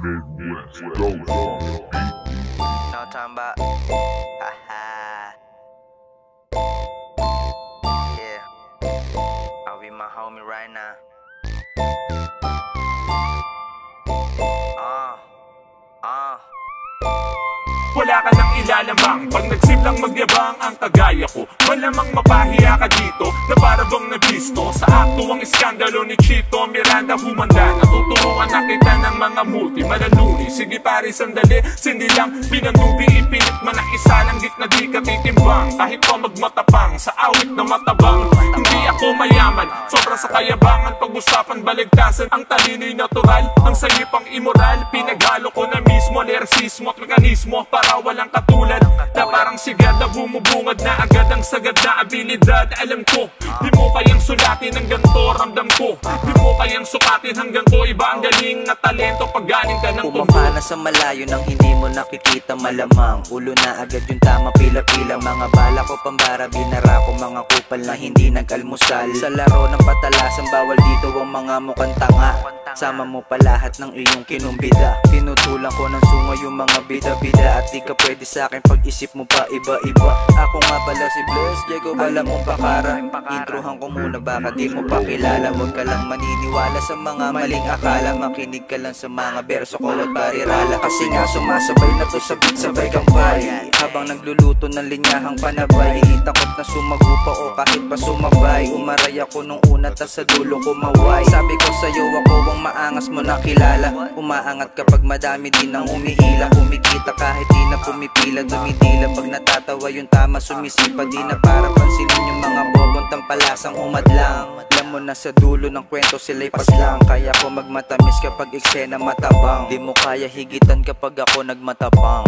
Midwest Ghost on the beat. Know what I'm talking about? Haha. Yeah. I'll be my homie right now. Wala ka nang ilalamang pag nagsimlang magyabang ang kagaya ko. Malamang mapahiya ka dito na para bang nabisto sa aktuang iskandalo ni Chito Miranda. Humanda natuturuan na kita ng mga multi malaluni. Sige pare sandali, sindi lang pinanubi. Ipilit man ang isa lang git na di ka titimbang. Kahit pa magmatapang sa awit na matabang. Hindi ako mayaman, sobra sa kayabangan. Pag-usapan baligtasan ang talino'y natural. Ang sayipang immoral, pinaghalo ko na mismo nersismo at mekanismo para walang katulad na parang sigad na bumubungad na agad ang sagad na abilidad. Alam ko, di mo kayang sulatin ang ganito, ramdam ko. Di mo kayang sukatin hanggang to. Iba ang galing na talento pag galing ka ng tubo. Pumapana sa malayo nang hindi mo nakikita malamang. Ulo na agad yung tama pila-pila. Mga bala ko pambara, binara ko mga kupal na hindi nag-almusal. Sa laro ng patalasan, bawal dito ang mga mukhang tanga. Sama mo pa lahat ng iyong kinumbida. Tinutulang ko ng sungo yung mga bida-bida. At di ka pwede sa akin pag-isip mo pa iba-iba. Ako nga pala si Bless, Diego bala mong pakara. Introhan ko muna baka di mo pa kilala. Huwag ka lang maniniwala sa mga maling akala. Makinig ka lang sa mga berso ko at parirala. Kasi nga sumasabay na to sa beat sabay kampay. Habang nagluluto ng linyahang panabay, hindi takot na sumagupa o kahit pa sumabay. Umaray ako nung una tas sa dulo ko maway. Sabi ko sa'yo ako ang maangas mo na kilala. Umaangat kapag madami din ang umihila. Kumikita kahit di na pumipila. Dumidila pag natatawa yung tama sumisipa. Di na para pansinin yung mga bobong tampalasang umadlang. Alam mo na sa dulo ng kwento sila'y paslang. Kaya ko magmatamis kapag eksena matabang. Di mo kaya higitan kapag ako nagmatapang.